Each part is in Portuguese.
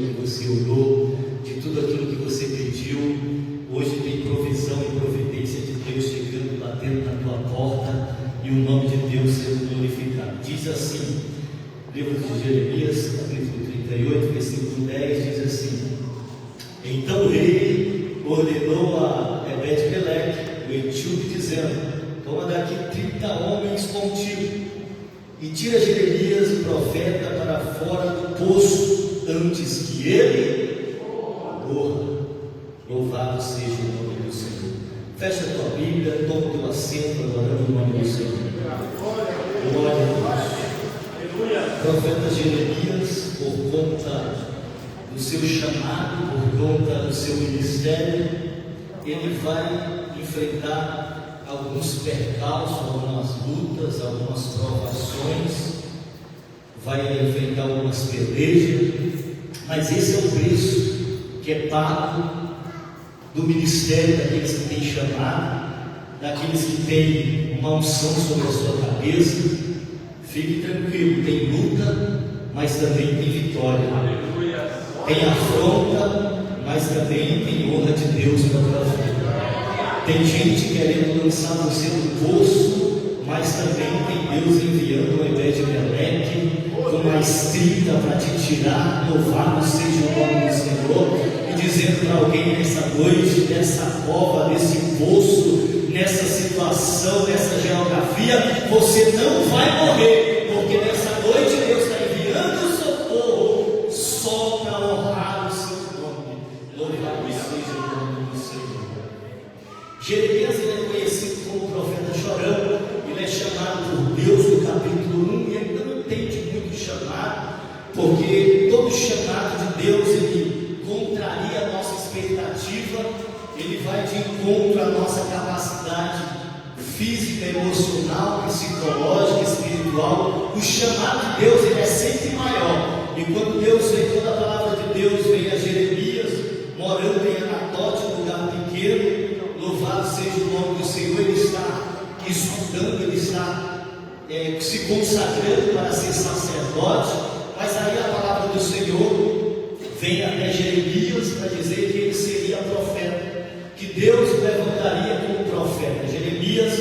que você orou, de tudo aquilo que você pediu. Hoje tem provisão e providência de Deus chegando, batendo na tua porta, e o nome de Deus sendo glorificado. Diz assim, livro de Jeremias, capítulo 38, versículo 10, diz assim: então o rei ordenou a Ebed-Meleque, o etíope, dizendo: toma daqui 30 homens contigo e tira Jeremias, o profeta, para fora do poço, antes que ele morra. Louvado seja o nome do Senhor. Fecha a tua Bíblia, toma o teu assento, adorando o nome do Senhor. Glória a Deus. Profeta Jeremias, por conta do seu chamado, por conta do seu ministério, ele vai enfrentar alguns percalços, algumas lutas, algumas provações, vai enfrentar algumas pelejas, mas esse é o preço que é pago do ministério daqueles que têm chamado, daqueles que têm uma unção sobre a sua cabeça. Fique tranquilo, tem luta, mas também tem vitória. Aleluia. Tem afronta, mas também tem honra de Deus na tua vida. Tem gente querendo lançar você no poço, mas também tem Deus enviando o Ebed-Meleque com maestria para te tirar. Louvado seja o nome do Senhor. E dizendo para alguém nessa noite, nessa cova, nesse poço, nessa situação, nessa geografia, você não vai morrer, porque nessa noite Deus está enviando socorro só para honrar o seu nome. Louvado seja o nome do Senhor. Jeremias, ele é conhecido como profeta chorão. Ele é chamado por Deus no capítulo 1 e ainda não entende muito chamado, porque todo chamado de Deus ele contraria a nossa expectativa, ele vai de encontro à nossa capacidade física, emocional, psicológica, espiritual. O chamado de Deus ele é sempre maior. E quando Deus vem, toda a palavra de Deus vem a Jeremias, morando em Anatote, um lugar pequeno. Louvado seja o nome do Senhor. Ele está estudando, ele está se consagrando para ser sacerdote. Mas aí a palavra do Senhor vem até Jeremias para dizer que ele seria profeta, que Deus o levantaria como profeta. Jeremias,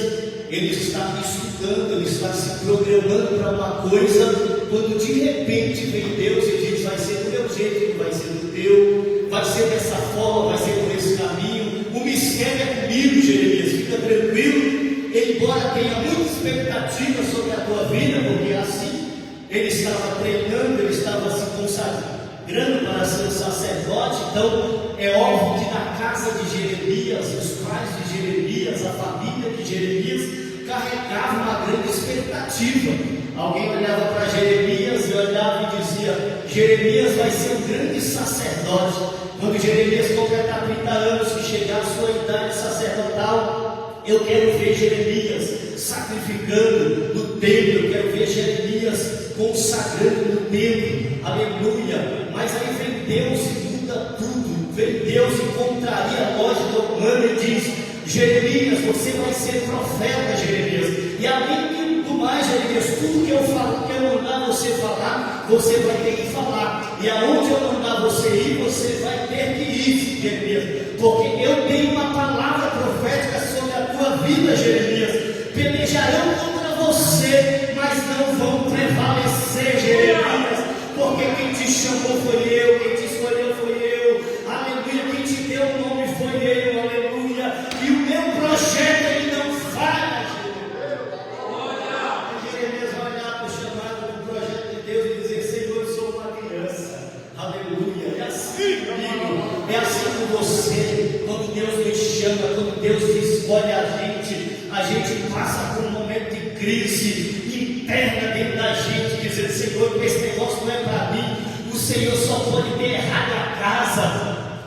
ele está estudando, ele está se programando para uma coisa, quando de repente vem Deus e diz: vai ser do meu jeito, vai ser do teu, vai ser dessa forma, vai ser por esse caminho. O mistério é comigo, Jeremias, fica tranquilo, embora tenha muita expectativa sobre a tua vida, porque assim ele estava treinando, ele estava se consagrando para ser um sacerdote. Então é óbvio que na casa de Jeremias, os pais de Jeremias, a família de Jeremias carregava uma grande expectativa. Alguém olhava para Jeremias e olhava e dizia: Jeremias vai ser um grande sacerdote. Quando Jeremias completar 30 anos, que chegar a sua idade sacerdotal, eu quero ver Jeremias sacrificando no templo, eu quero ver Jeremias consagrando no templo. Aleluia. Mas aí vem Deus e muda tudo. Vem Deus e contraria a lógica humana e diz: Jeremias, você vai ser profeta, Jeremias. E além do mais, Jeremias, tudo que eu falo, que eu mandar você falar, você vai ter que falar. E aonde eu mandar você ir, você vai ter que ir, Jeremias. Porque eu tenho uma palavra profética sobre a tua vida, Jeremias. Pelejarão contra você, mas não vão prevalecer, Jeremias. Porque quem te chamou foi eu, quem te escolheu foi eu, aleluia, quem te deu o nome foi eu, aleluia, e o meu projeto ele não falha, Jeremias vai olhar para o chamado do projeto de Deus e dizer: Senhor, eu sou uma criança, aleluia. É assim comigo, é assim com você. Quando Deus nos chama, quando Deus escolhe a gente passa por um momento de crise interna dentro da gente, dizendo: Senhor, esse negócio não é para mim. O Senhor só pode ter errado a casa,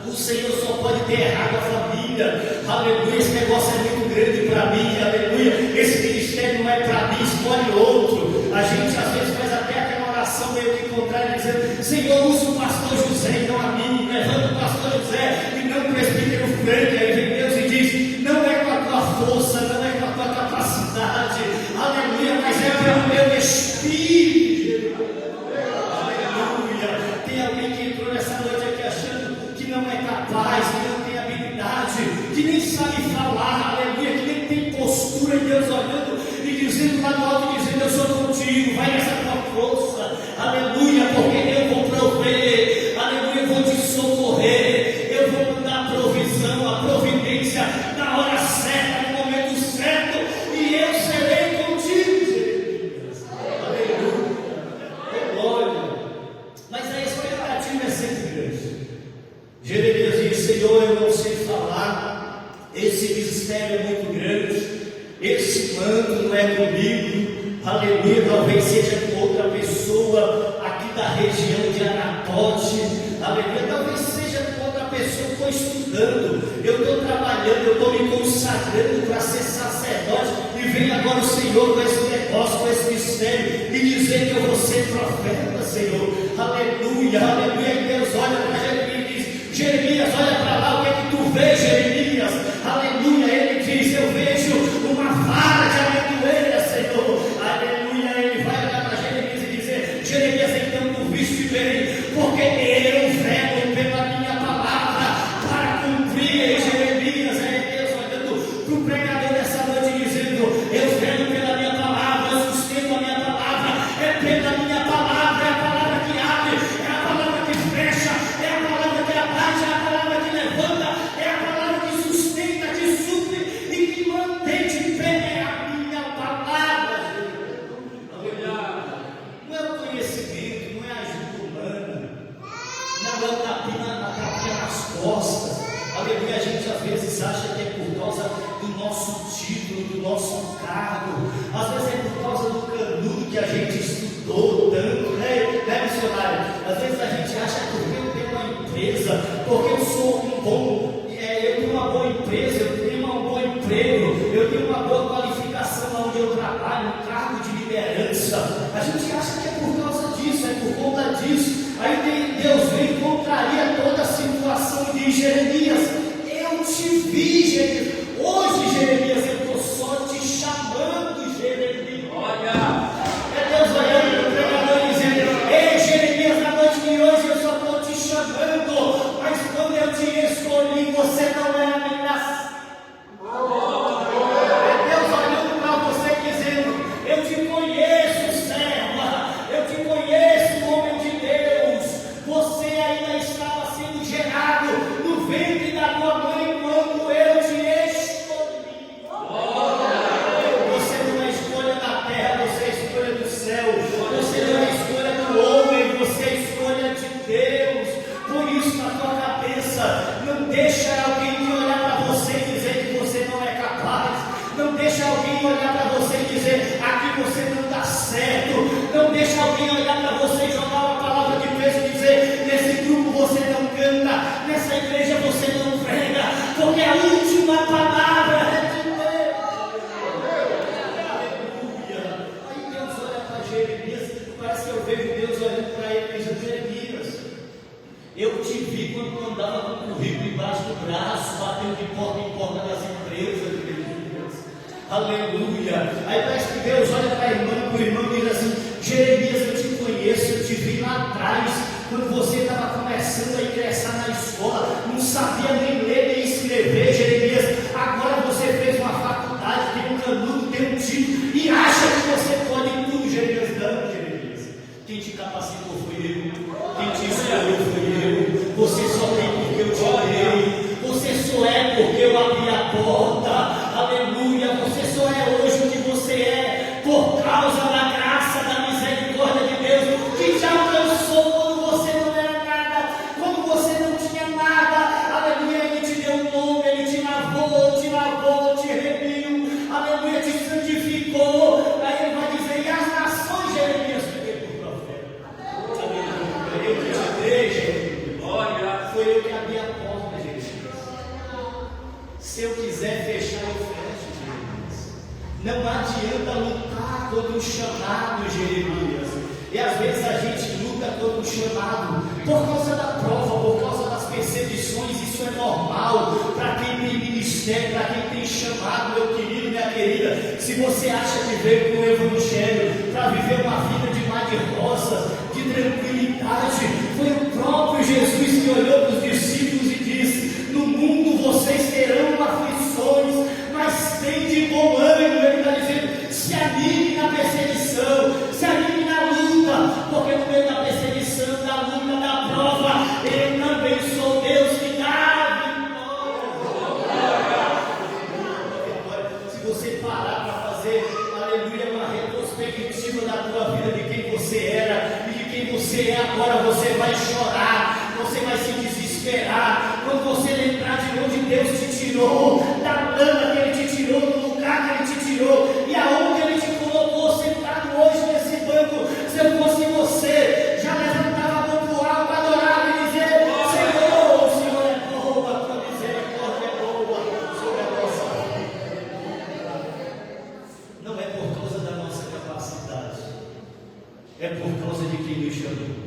o Senhor só pode ter errado a família, aleluia. Esse negócio é muito grande para mim, aleluia. Esse ministério não é para mim, escolhe outro. A gente às vezes faz até aquela oração meio que contrária, dizendo: Senhor, usa o pastor José e não a mim, levanta o pastor José e não o presbítero Frank. Aí vem Deus e diz: não é com a tua força, não é com a tua capacidade, aleluia, mas é pelo meu Espírito. Aleluia. Tem alguém que entrou nessa essa noite aqui achando que não é capaz, que não tem habilidade, que nem sabe falar, aleluia, que nem tem postura, e Deus olhando e dizendo lá no alto, dizendo: eu sou contigo, vai nessa tua força, aleluia, porque eu vou prover, aleluia, eu vou te socorrer, eu vou dar a provisão, a providência na hora certa, no momento certo, e eu serei contigo, Jeremias. Aleluia, glória. Mas a expectativa é sempre grande. Jeremias diz: Senhor, eu não sei falar, esse mistério é muito grande, esse manto não é comigo, aleluia, talvez seja com outra pessoa aqui da região de Anatote, aleluia, talvez seja com outra pessoa que estou estudando, eu estou trabalhando, eu estou me consagrando para ser sacerdote, e vem agora o Senhor com esse negócio, com esse mistério, e dizer que eu vou ser profeta, Senhor, aleluia, aleluia. E Deus olha para Jeremias e diz: Jeremias, olha para lá, o que é que tu vês, Jeremias? Aleluia. Ele diz: eu vejo uma vara de amendoeira, Senhor, aleluia. Ele vai olhar para Jeremias e dizer: Jeremias, então tu viste bem, porque eu velo pela minha palavra para cumprir. Jeremias, é Deus olhando para o pregador nessa noite dizendo: eu velo pela minha palavra, eu sustento a minha palavra, é pela minha palavra, é a palavra que abre, é a palavra que fecha, é a palavra que abate, é a palavra que levanta, é a palavra que sustenta, que supre e que mantém de pé, é a minha palavra. Não é o conhecimento, não é a ajuda humana, não é o tapinha nas costas, aleluia. A gente às vezes acha que é por causa do nosso título, do nosso cargo, às vezes é por causa do canudo que a gente estudou tanto, né, missionário? Às vezes a gente acha que porque eu tenho uma empresa, porque eu sou um bom, eu tenho uma boa empresa, eu tenho um bom emprego, eu tenho uma boa qualificação onde eu trabalho, um cargo de liderança, a gente acha que é por causa disso, é por conta disso. Aí Deus vem e contraria toda a situação e diz: Jeremias, eu te vi, Jeremias. Hoje, Jeremias, eu estou só te chamando, Jeremias. Olha, é Deus olhando para o pregador e dizendo: ei, Jeremias, na noite de hoje eu só estou te chamando, mas quando eu te escolhi, você não era nem nascido. É Deus olhando para você dizendo: eu te conheço, serva, eu te conheço, homem de Deus. Você ainda estava sendo gerado no ventre da tua mãe quando eu te escolhi. Você não é escolha da terra, você é escolha do céu. Você não é escolha do homem, você é escolha de Deus. Por isso, na tua cabeça, não deixa alguém olhar para você e dizer que você não é capaz. Não deixa alguém olhar para você e dizer: aqui você não dá certo. Não deixa alguém olhar para você e jogar uma palavra de peso e dizer: nesse grupo você não canta, nessa igreja você não prega, porque a última palavra é de Deus. Aleluia. Aí Deus olha para Jeremias, parece que eu vejo Deus olhando para ele e diz: Jeremias, eu te vi quando tu andava com o currículo embaixo do braço, batendo de porta em porta das empresas, Jeremias. Aleluia. Aí parece que Deus olha para o irmão e diz assim: Jeremias, eu te conheço, eu te vi lá atrás, quando você estava começando a ingressar na escola, não sabia nem ler nem escrever, Jeremias. Agora você fez uma faculdade, tem um canudo, tem um título e acha que você pode tudo, Jeremias. Não, Jeremias, quem te capacitou foi eu, quem te escolheu foi eu. Você só tem porque eu te dei, você só é porque eu abri a porta, aleluia. Você só é hoje o que você é por causa da graça, da misericórdia de Deus que te alcançou quando você não era nada, quando você não tinha nada, aleluia. Ele te deu um nome, ele te lavou, te remiu, aleluia, te santificou. Aí ele vai dizer: e as nações, Jeremias, fiquei por profeta, aleluia. Eu que te dei, Jeremias, olha, foi eu que abri a porta, Jeremias. Se eu quiser fechar, eu fecho, Jeremias. Não adianta lutar contra o chamado, Jeremias. E às vezes a gente luta contra o chamado por causa da prova, por causa das perseguições. Isso é normal para quem tem ministério, para quem tem chamado, meu querido, minha querida. Se você acha que veio para o Evangelho para viver uma vida de mar de rosas, de tranquilidade, foi o próprio Jesus Jesus que olhou para os discípulos e disse: no mundo vocês terão aflições, mas tem de bom ânimo. Ele está dizendo: se anime na perseguição, se anime na luta, porque no meio da perseguição, da luta, da prova, eu também sou Deus que dá vitória. Se você parar para fazer, aleluia, uma retrospectiva da tua vida, de quem você era e de quem você é agora, você vai chorar, você vai se desesperar, quando você lembrar de onde Deus te tirou, da lama que Ele te tirou, do lugar que Ele te tirou, e aonde Ele te colocou sentado hoje nesse banco. Se eu fosse você, já levantava a mão pro alto, adorava e dizer: Senhor, o Senhor é bom, a tua misericórdia é boa, o Senhor é nossa. Não é por causa da nossa capacidade, é por causa de quem nos chamou.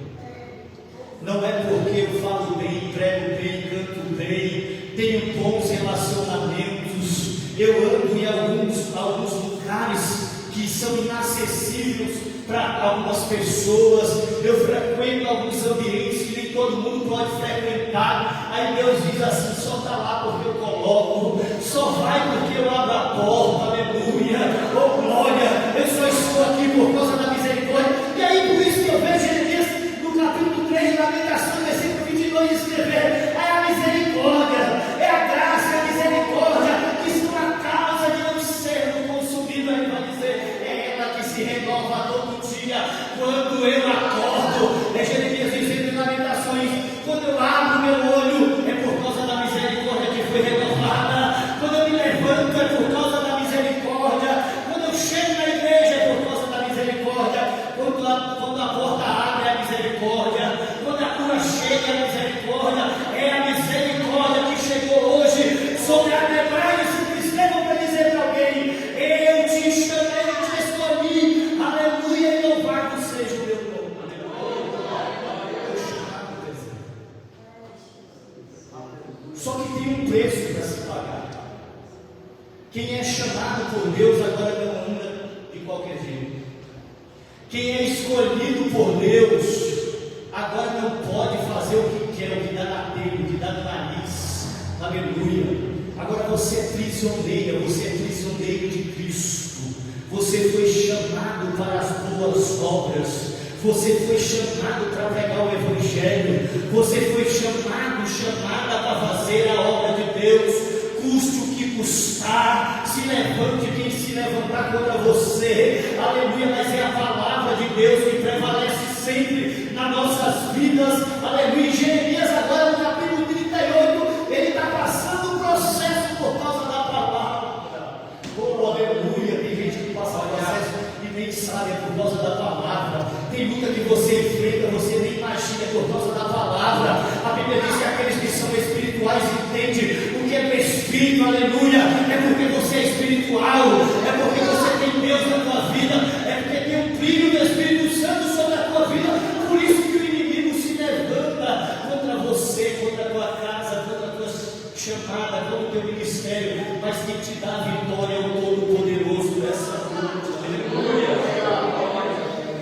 Não é porque eu falo bem, prego bem, canto bem, tenho bons relacionamentos, eu ando em alguns lugares que são inacessíveis para algumas pessoas, eu frequento alguns ambientes que nem todo mundo pode frequentar. Aí Deus diz assim: só está lá porque eu coloco, só vai porque eu abro a porta, aleluia, oh glória, eu só estou aqui por causa da misericórdia. E aí por isso que eu vejo Jeremias no capítulo 3 de Lamentações, versículo 22, escrever: é a misericórdia, é a graça, é a misericórdia que são a causa de não sermos consumidos. Ele vai dizer: é ela que se renova todo dia, quando eu acordo. É Jeremias dizendo em Lamentações: quando eu abro meu olho, é por causa da misericórdia que foi renovada. Quando eu me levanto, é por causa da misericórdia. Quando eu chego na igreja, é por causa da misericórdia. Quando a porta abre, é a misericórdia. Quando a cura chega, é a misericórdia. É a misericórdia que chegou hoje sobre a Alemanha. Se escrevam para dizer para alguém: eu te chamei, eu te escolhi, aleluia, e louvado seja o meu nome. Só que tem um preço para se pagar. Quem é chamado por Deus agora não anda de qualquer jeito. Quem é escolhido por Deus agora não pode fazer o que quer, o que dá na telha, o que dá no nariz. Aleluia. Agora você é prisioneira, você é prisioneiro de Cristo. Você foi chamado para as boas obras. Você foi chamado para pregar o Evangelho. Você foi chamada para fazer a obra de Deus. Custe o que custar, se levante quem se levantar contra você, aleluia. Mas é a palavra de Deus que prevalece sempre nas nossas vidas, aleluia. Jeremias, agora no capítulo 38, ele está passando o processo por causa da palavra. Oh, aleluia. Tem gente que passa o processo e nem sabe, é por causa da palavra. Tem luta que você enfrenta, você nem imagina, é por causa da palavra. A Bíblia diz que aqueles que são espirituais entendem o que é do Espírito, aleluia. É porque você é espiritual, é porque você tem Deus na tua vida, é porque tem o brilho do Espírito Santo sobre a tua vida. Por isso que o inimigo se levanta contra você, contra a tua casa, contra a tua chamada, contra o teu ministério. Mas quem te dá a vitória é o Todo-Poderoso dessa noite, aleluia.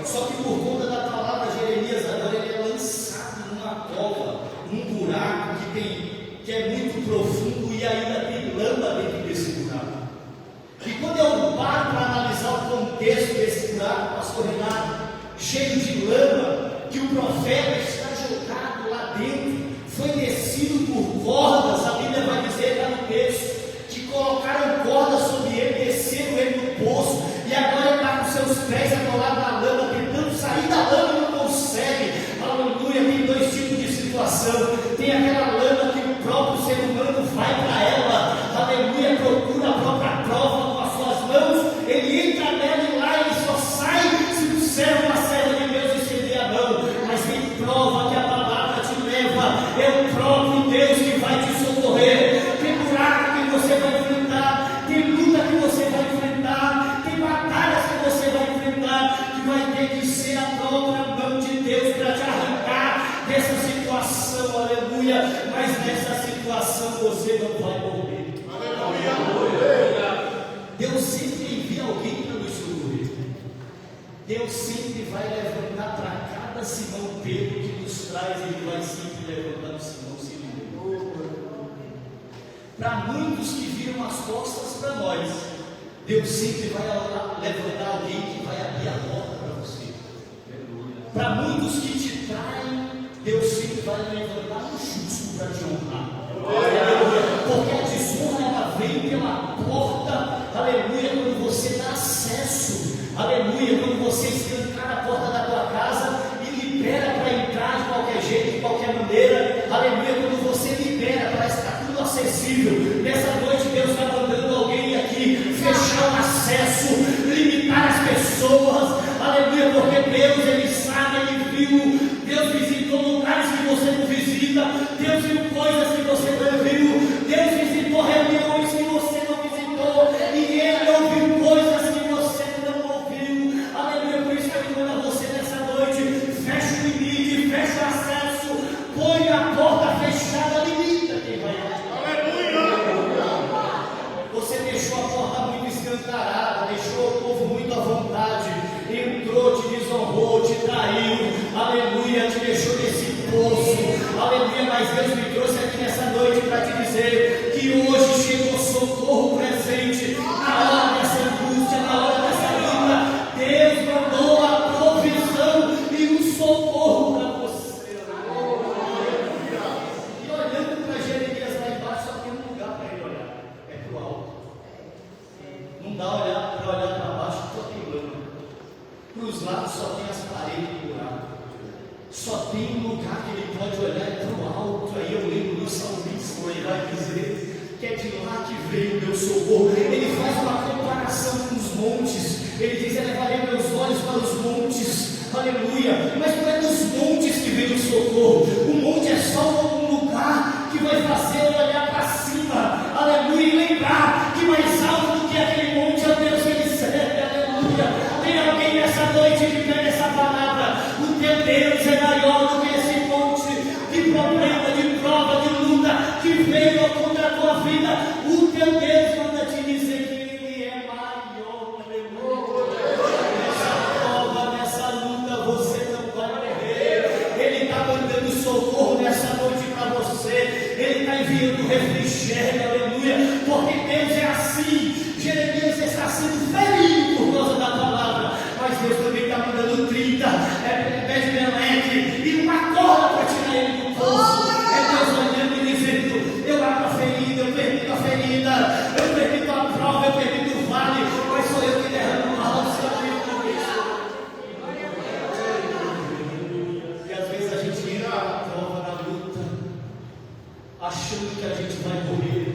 Só que por conta da palavra, Jeremias agora ele é lançado numa cova, num buraco que é muito profundo e ainda tem lama dentro desse buraco. E quando eu paro para analisar o contexto desse buraco, pastor Renato, cheio de lama, que o profeta está jogado lá dentro, foi descido por cordas. A Bíblia vai dizer lá no texto que colocaram cordas sobre ele, desceram ele no poço, e agora ele está com seus pés atolados na lama, tentando sair da lama e não consegue. Aleluia. Tem dois tipos de situação: tem aquela lama que o próprio ser humano vai para ela, aleluia, procura a própria prova com as suas mãos, ele entra nela e lá ele só sai se o servo, a serva de Deus, estender a mão. Mas tem prova que a palavra te leva, é o próprio Deus que vai te socorrer. Tem buraco que você vai enfrentar, tem luta que você vai enfrentar, tem batalhas que você vai enfrentar, que vai ter que ser a própria mão de Deus para te arrancar dessa situação, aleluia. Mas nessa situação você não vai morrer, aleluia. Deus sempre envia alguém para nos socorrer. Deus sempre vai levantar para cada Simão Pedro que nos traz, ele vai sempre se levantando, senão se livre. Para muitos que viram as costas para nós, Deus sempre vai levantar alguém que vai abrir a porta para você. Para muitos que te traem, Deus sempre vai levantar um justo para te honrar. Porque a desonra ela vem pela porta, aleluia, quando você dá acesso, aleluia, quando você escancara a porta da tua casa e libera para entrar de qualquer jeito, de qualquer maneira, aleluia, quando você libera, parece que está tudo acessível. Nessa noite Deus está mandando alguém aqui fechar o acesso, limitar as pessoas, aleluia, porque Deus, Ele sabe, Ele viu, Deus visitou lugares que você não visita, Deus viu coisas que você não viu, Deus visitou reuniões que você não visitou, e Ele ouviu coisas que você não ouviu, aleluia. Por isso que Ele manda você nessa noite, fecha o limite, fecha o acesso, põe a porta fechada, limita quem vai entrar. Você deixou a porta muito escancarada, deixou o povo muito à vontade, entrou, te desonrou, te traiu, aleluia, te deixou nesse poço, aleluia. Mas Deus me trouxe aqui nessa noite para te dizer que hoje chegou socorro presente na hora dessa angústia, na hora dessa luta. Deus mandou a provisão e um socorro para você. E olhando para Jeremias lá embaixo, só tem um lugar para ele olhar, é para o alto. Não dá para olhar para baixo, só tem lama. Para os lados só tem as paredes do buraco. Só tem um lugar que ele pode olhar para o alto. Aí eu lembro do salmista, ele vai dizer que é de lá que veio o meu socorro. Ele faz uma comparação com os montes. Ele diz: elevarei meus olhos para os montes, aleluia. Mas não é dos montes que vem o socorro. O monte é só um lugar que vai fazer ele olhar para cima, aleluia, e lembrar que mais alto do que aquele monte é o Deus que ele serve, aleluia. Tem alguém nessa noite que pega essa palavra: o teu Deus é maior do que esse monte de problema, de prova, de luta que veio contra a tua vida. O teu Deus manda te dizer que Ele é maior, aleluia. Nessa prova, nessa luta, você não vai morrer. Ele está mandando socorro nessa noite para você. Ele está enviando refrigério, aleluia. Porque Deus é assim. Jeremias está sendo ferido por causa da palavra, mas Deus também está mandando 30 Ebed-Meleque e uma corda para tirar ele do poço. É Deus olhando e dizendo: eu abro a ferida, eu permito a ferida, eu permito a prova, eu permito o vale, mas sou eu que derramo o mal. E às vezes a gente entra na prova, na luta, achando que a gente vai morrer.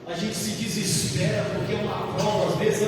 A gente se desespera porque é uma prova, às vezes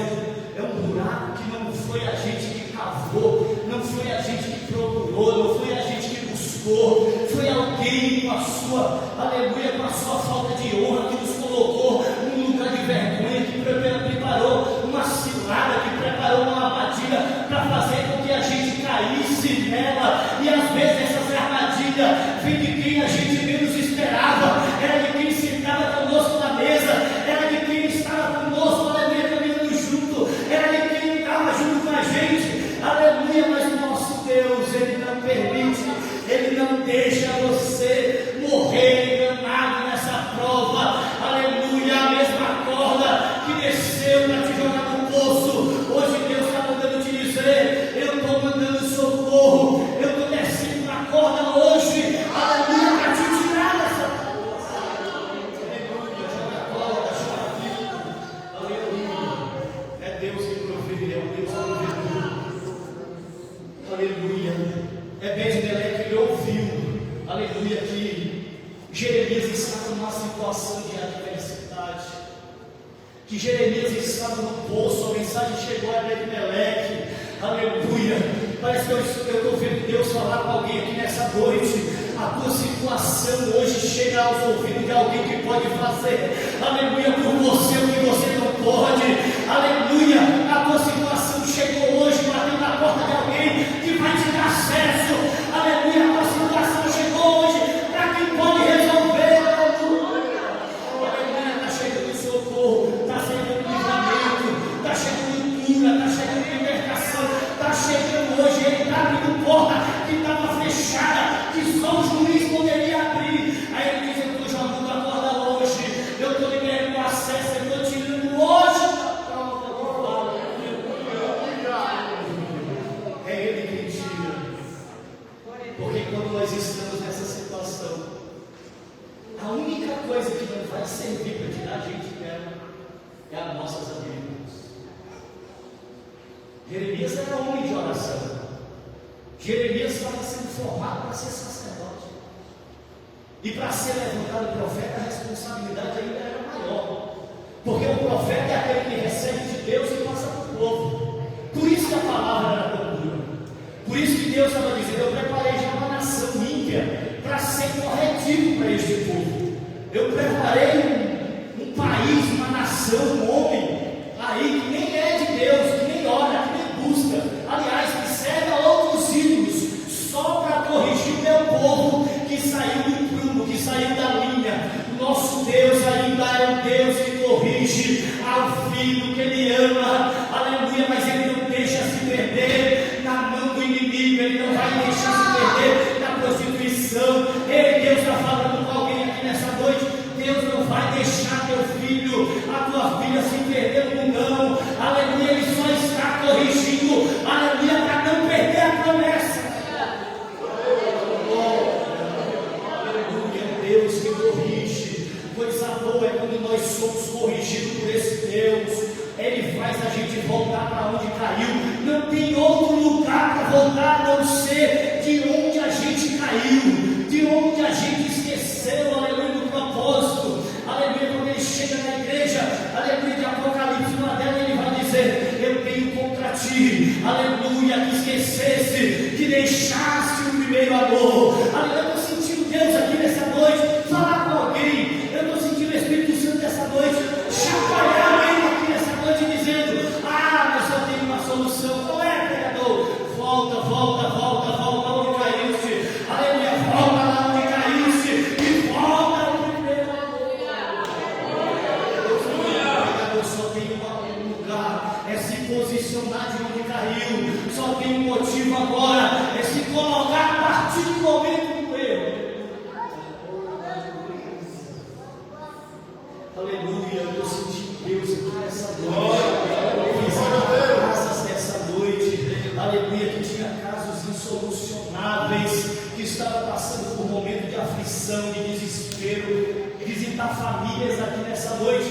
é um buraco que não foi a gente que cavou, não foi a gente que procurou, não foi a gente que buscou, foi alguém com a sua, aleluia, com a sua falta de honra que nos colocou num lugar de vergonha, que preparou uma cilada, que preparou uma armadilha para fazer com que a gente caísse nela. E às vezes essas armadilhas vêm de quem a gente menos esperava, era de quem sentava conosco na mesa, era de quem estava conosco, aleluia, caminhando junto, era de quem estava junto com a gente, aleluia. Mas o nosso Deus, Ele não permite, Ele não deixa você morrer enganado nessa prova, aleluia. A mesma corda que desceu para te jogar no poço, hoje Deus está mandando te dizer: eu estou mandando socorro, eu estou descendo na corda hoje, aleluia, para te tirar dessa Deus que provê, é o Deus provedor, aleluia. Ebed-Meleque, ele ouviu, aleluia, que Jeremias estava numa situação de adversidade, que Jeremias estava no poço. A mensagem chegou a Ebed-Meleque, aleluia. Parece que eu estou vendo Deus falar com alguém aqui nessa noite. A tua situação hoje chega aos ouvidos de alguém que pode fazer, aleluia, por você o que você não pode, aleluia. A tua situação chegou hoje, batendo na porta de alguém que vai te dar acesso, aleluia. A tua situação chegou hoje para quem pode resolver, aleluia. Está chegando socorro, está chegando livramento, está chegando cura, está chegando libertação, está chegando hoje. Ele está abrindo porta que estava fechada, que só o juiz poderia servir, para tirar a gente dela, é as nossas habilidades. Jeremias era homem de oração. Jeremias estava sendo formado para ser sacerdote. E para ser levantado profeta, a responsabilidade ainda era maior. Porque o profeta é aquele que recebe de Deus e passa para o povo. Por isso que a palavra era tão dura. Por isso que Deus estava dizendo: eu preparei já uma nação ímpia para ser corretivo para este povo. Eu preparei um país, uma nação, um homem aí que nem é de Deus, que nem ora, que nem busca, aliás, que serve a outros ídolos, só para corrigir o meu povo que saiu do prumo, que saiu da linha. O nosso Deus ainda é um Deus que corrige ao filho que Ele ama, aleluia, mas Ele não deixa se perder na mão do inimigo, Ele não vai deixar se perder na prostituição. Ei, Deus está falando com alguém aqui nessa noite: Deus não vai deixar teu filho, a tua filha se perder no mundão, aleluia, Ele só está corrigindo, aleluia, para não perder a promessa. Aleluia, Deus que corrige. Coisa boa é quando nós somos corrigidos por esse Deus. Ele faz a gente voltar para onde caiu. Não tem outro lugar para voltar a não ser de onde a gente caiu, de onde a gente esqueceu, aleluia, do propósito. Aleluia, quando ele chega na igreja, aleluia, de Apocalipse, uma delas ele vai dizer: eu tenho contra ti, aleluia, que esquecesse, que deixaste o primeiro amor. Aleluia, eu estou sentindo Deus aqui nessa noite, falar com alguém. Eu estou sentindo o Espírito Santo nessa noite, chacoalhar alguém aqui nessa noite, dizendo: ah, mas eu tenho uma solução. Qual é, pregador? Volta, volta, volta, volta onde caíste. Aleluia, volta lá onde caíste e volta ao primeiro amor. Pregador, só tem um lugar, é se posicionar de onde caiu. Só tem um motivo agora, é se colocar a partir do momento do erro. Aleluia, eu senti Deus aqui nessa noite. Visita casas nessa noite. Aleluia, que tinha casos insolucionáveis, que estava passando por um momento de aflição, de desespero. Visitar famílias aqui nessa noite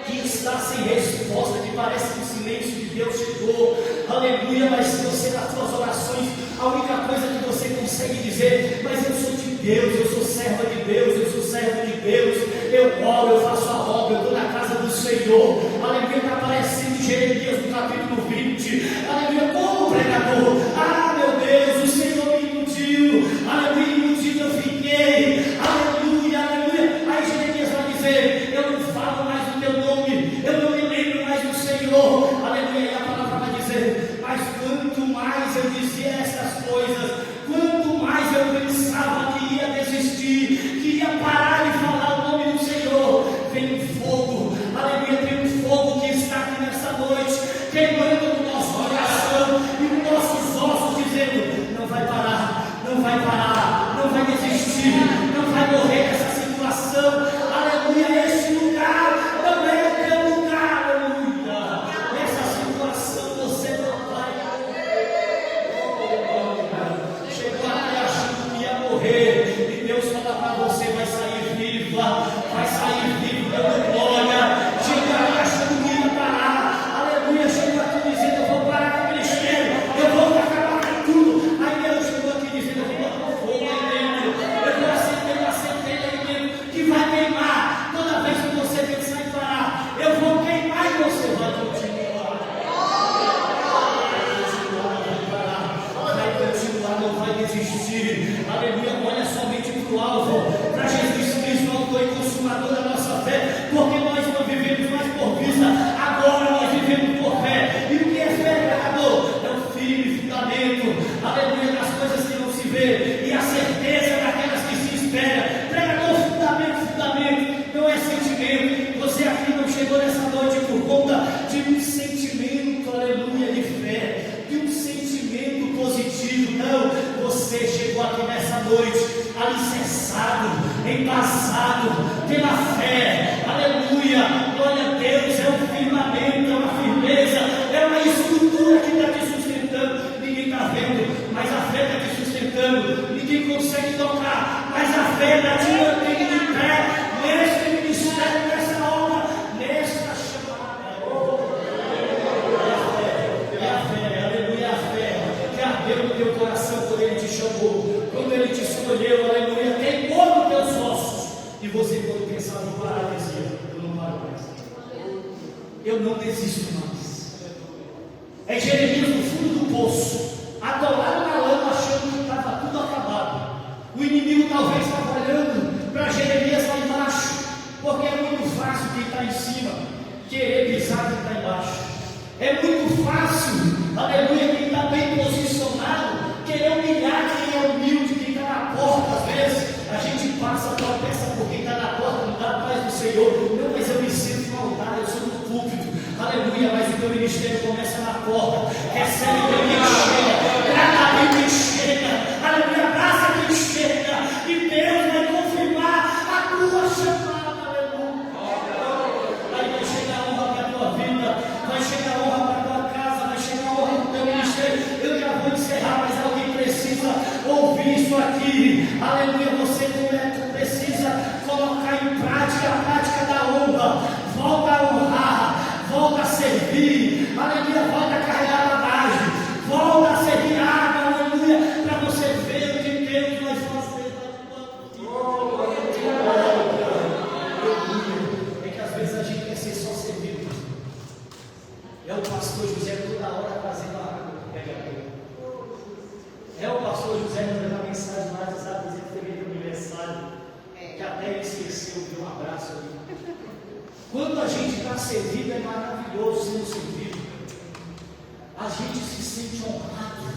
que está sem resposta, que parece que o silêncio de Deus chegou. Aleluia, mas se você nas suas orações, a única coisa que você consegue dizer: mas eu sou de Deus, eu sou serva de Deus, eu sou servo de Deus, eu oro, eu faço a obra, eu estou na casa do Senhor. Aleluia, está aparecendo em Jeremias no capítulo 20. Aleluia, como pregador? Ah, meu Deus, o Senhor me iludiu. Aleluia, iludido eu fiquei. Aleluia, aleluia. Aí Jeremias vai dizer: eu não falo mais o teu nome, eu não me lembro mais do Senhor. Aleluia, e a palavra vai dizer: mas quanto mais eu dizia essas coisas, quanto mais eu pensava que ia desistir, que ia parar de falar o nome do Senhor, vem um fogo, aleluia, tem um fogo que está aqui nessa noite, queimando no nosso coração e nos nossos ossos, dizendo: não vai parar, não vai parar, não vai desistir, não vai morrer nessa situação. Aleluia, este lugar não é o teu lugar, aleluia. Nessa situação você não vai chegou até achando que ia morrer, e Deus fala para você: vai sair viva, vai sair vivo, dando glória. Chegou aí achando que ia parar, aleluia, chegou aqui dizendo: eu vou parar com o ministério, eu vou acabar com tudo. Aí Deus chegou aqui dizendo: eu vou botar fogo aí dentro, eu vou acender uma centelha aí dentro, que vai queimar. Toda vez que você pensar em parar, eu vou queimar e você vai continuar. Vai continuar, não vai desistir. Aleluia, olha somente para o alvo, para Jesus Cristo, autor e consumador da nossa fé, porque nós não vivemos mais por vista, agora nós vivemos por fé. E o que é fé, pregador? É o firme fundamento, aleluia, das coisas que não se vê e a certeza daquelas que se espera. Pregador, fundamento, não é sentimento. Você aqui não chegou nessa noite por conta de um sentimento, aleluia, de fé, de um sentimento positivo, não. Você chegou aqui nessa noite alicerçado, embasado pela fé, aleluia, glória a Deus. É um firmamento, é uma firmeza, é uma estrutura que está te sustentando. Ninguém está vendo, mas a fé está te sustentando. Ninguém consegue tocar, mas a fé está te mantendo de pé neste ministério. eu não desisto mais. É Jeremias no fundo do poço, atolado na lama, achando que estava tudo acabado. O inimigo talvez estava olhando para Jeremias lá embaixo, porque é muito fácil quem está em cima querer pisar quem está embaixo. É muito fácil, aleluia, quem está bem posicionado querer humilhar quem é humilde, quem está na porta. Às vezes a gente passa, tropeça por quem está na porta, não dá paz do Senhor. Não, mas eu me sinto maldade, eu sou do púlpito, aleluia, mas o teu ministério começa na porta. Recebe quem chega, trata quem chega, aleluia, abraça quem chega, e Deus vai confirmar a tua chamada, aleluia. Aí vai chegar honra para a tua vida, vai chegar honra para a tua casa, vai chegar honra para o teu ministério. Eu já vou encerrar, mas alguém precisa ouvir isso aqui, aleluia. Você precisa colocar em prática a prática da honra. Volta a honrar, volta a servir, aleluia, volta a carregar a bagagem, volta a servir água, aleluia, para você ver o que Deus vai fazer na tua vida. É que às vezes a gente quer ser só servido. É o pastor José toda hora trazendo a água do pregador. É o pastor José mandando a mensagem lá, sabe, dizendo que teve aniversário, que até ele esqueceu de um abraço ali. Quando a gente está servido, é maravilhoso sendo servido. A gente se sente honrado.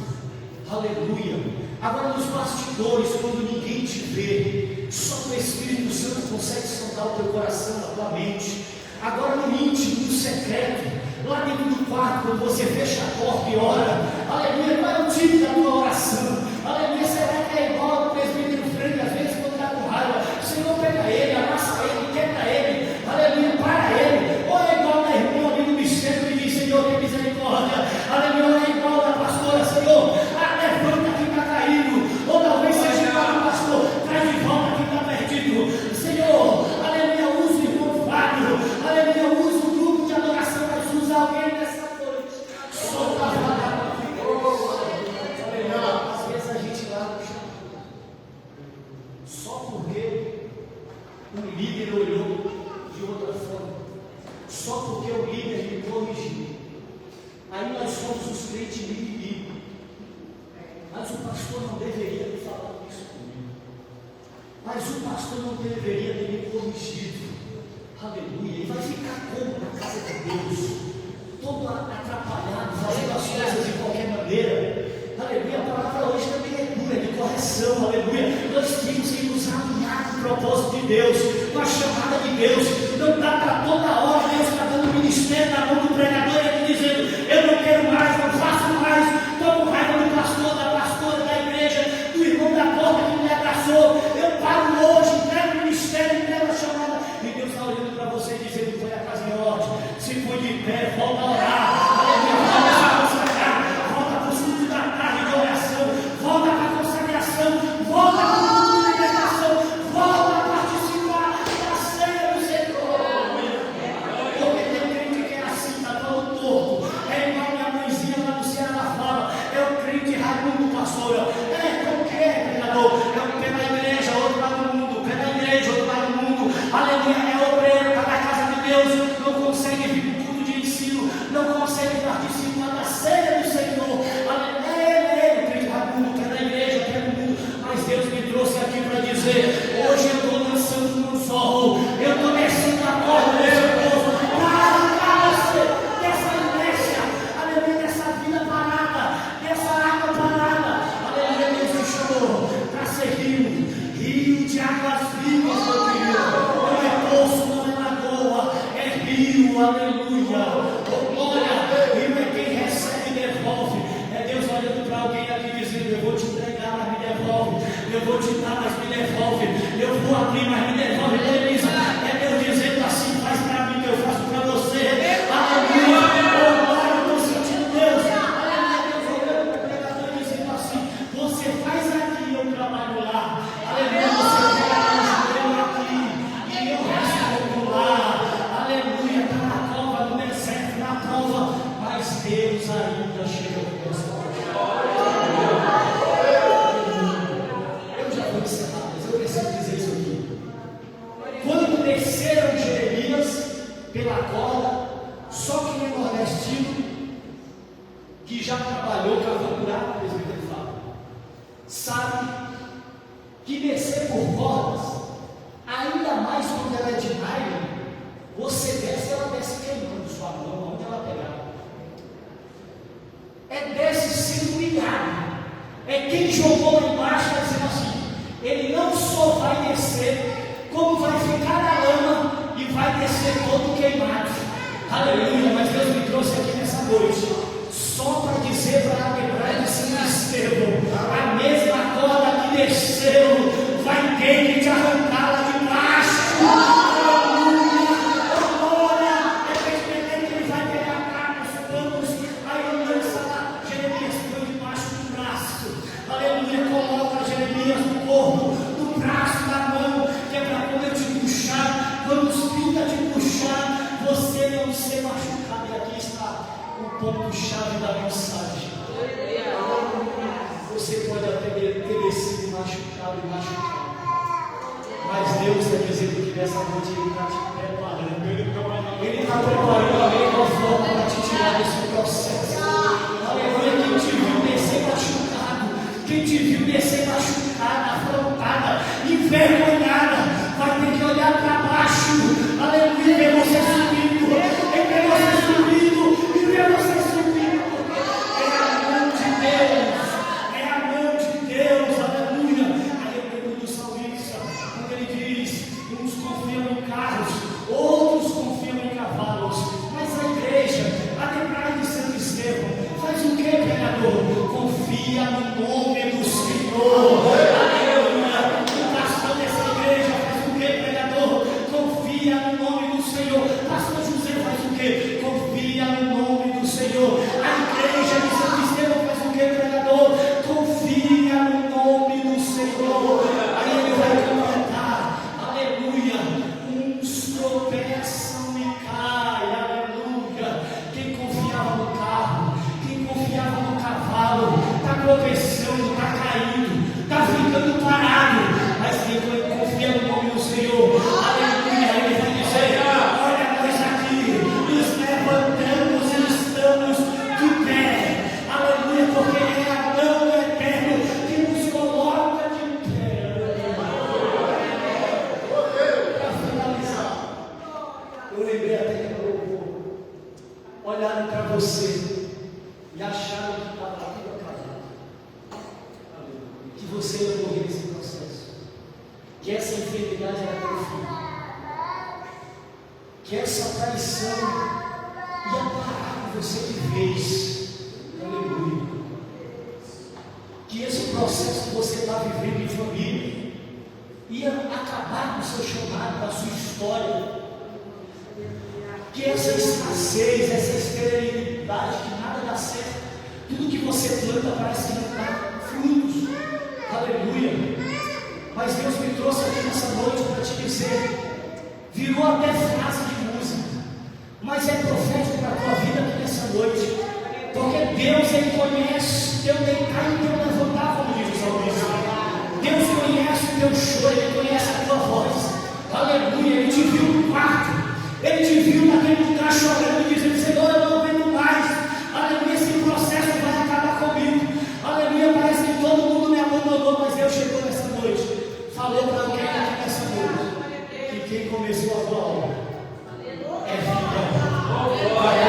Aleluia. Agora nos bastidores, quando ninguém te vê, só o Espírito Santo consegue sondar o teu coração, a tua mente. Agora no íntimo, no secreto, lá dentro do quarto, quando você fecha a porta e ora, aleluia, qual é o tipo da tua oração? Aleluia, será que é igual o presbítero Frank, às vezes quando está com raiva, o Senhor pega ele, amassa ele, quebra ele, aleluia, para ele. Ou é igual da irmã ali no mistério que diz, Senhor, tem misericórdia, aleluia, é igual da pastora, Senhor, levanta quem está caído, ou talvez seja igual do pastor, traz de volta quem está perdido, Senhor, aleluia, usa o irmão Fábio, aleluia, usa o grupo de adoração, mas usa alguém nessa noite, solta a palavra. Às vezes a gente lá no chão, só porque o líder olhou de outra forma, só porque o líder me corrigiu. Aí nós somos os crentes mimimi. Mas o pastor não deveria ter falado isso comigo. Mas o pastor não deveria ter me corrigido. Aleluia. E vai ficar como na casa de Deus? Todo atrapalhado, fazendo as coisas de qualquer maneira. Aleluia. A palavra hoje também é dura, de correção. Aleluia. Nós temos que nos alinhar com o propósito de Deus, com a chamada de Deus. Não dá para toda hora Deus está dando ministério na mão do pregador e ele dizendo: eu não quero mais, não faço mais, estou com raiva do pastor, da pastora, da igreja, do irmão da porta que me abraçou. Eu paro hoje, entrego o ministério, entrego a chamada. E Deus está olhando para você e dizendo: foi a casa em ordem, se foi de pé, volta a orar. Aleluia, volta a se consagrar, volta para o culto da tarde de oração, volta para a consagração, volta para o culto de libertação, volta a participar da ceia do Senhor. Porque tem crente que é assim, está todo torto. É igual minha mãezinha lá no Ceará fala: é o crente Raimundo, pastor. Como que é, pregador? É um pé na igreja, outro lá no mundo, pé na igreja, outro lá no mundo. Aleluia, é obreiro, está na casa de Deus, não consegue vir para o culto de ensino, não consegue participar da ceia do Senhor. Aleluia, é crente Raimundo, pé na igreja, pé no mundo. Mas Deus me trouxe aqui para dizer: hoje eu estou lançando no sol, eu estou descendo a porta desse povo, para você, dessa inércia, aleluia, dessa vida parada, dessa água parada. Aleluia, Deus me chamou para ser rio de águas vivas, meu querido. Não é poço, não é lagoa, é rio, aleluia. Oh, glória, rio é quem recebe e devolve. É Deus olhando para alguém aqui dizendo: eu vou te entregar, mas me devolve. Eu vou te dar, mas me devolve. Eu vou abrir, mas me devolve. Beleza? É Deus dizendo assim: faz para mim que eu faço para você. Aleluia. Oh, glória, eu estou sentindo Deus. Aleluia. Deus olhando para o pregador e dizendo assim: você faz aqui, eu trabalho lá. Aleluia. Você faz aqui e eu respondo lá. Aleluia. Está na cova, no deserto, na prova. Mas Deus ainda chega ao coração. Eu já vou encerrar, mas eu preciso dizer isso aqui. chave da mensagem. Você pode até ter sido machucado e machucado, mas Deus está dizendo que nessa noite Ele está te preparando. Ele está preparando a melhor forma para te tirar desse processo. Aleluia. Quem te viu descer machucado, quem te viu descer machucada, afrontada, envergonhada, vai ter que olhar para baixo. Aleluia. Ver você subindo, ver você subindo, e ver você subindo. É a mão de Deus, é a mão de Deus. Aleluia. Aí eu pergunto do salmista, quando ele diz: uns confiam em carros, outros confiam em cavalos, mas a igreja, a temporada de Santo Estevão, faz o que, pregador? Confia no nome do Senhor. Aleluia. O pastor dessa igreja faz o que, pregador? Confia no nome do Senhor. Pastor José faz o que? Confia no nome do Senhor. A igreja de Santo Estevão faz o que, pregador? Confia no nome do Senhor. Aí ele vai completar. Aleluia. Uns tropeçam e caem. Aleluia. Quem confiava no carro, quem confiava no cavalo, está tropeçando, está caindo, está ficando parado. Mas quem confia no nome do Senhor, aleluia, Ele vai dizer: olha, nós aqui nos levantamos e estamos de pé. Aleluia, porque é a mão do Eterno que nos coloca de pé. Para finalizar, eu lembrei até que eu vou olhar para você e acharam que estava tudo acabado, que você ia morrer nesse processo, que essa enfermidade era teu fim, que essa traição ia parar com você de vez. Aleluia. Que esse processo que você está vivendo em família ia acabar com o seu chamado, com a sua história. Que essa escassez, essa esterilidade, que nada dá certo, tudo que você planta parece que não dá frutos. Aleluia. Mas Deus me trouxe aqui nessa noite para te dizer, virou até frase de música, mas é profético para a tua vida aqui nessa noite, porque Deus, Ele conhece teu deitar e teu levantar, como diz o salmista. Deus conhece o teu choro, Ele conhece a tua voz. Aleluia. Ele te viu no quarto, Ele te viu naquele lugar chorando, dizendo: Senhor, eu não aguento mais. Aleluia, esse processo vai acabar comigo. Aleluia, parece que todo mundo me abandonou, mas Deus chegou nessa noite, falou para alguém aqui nessa noite, que quem começou a tua obra é fiel.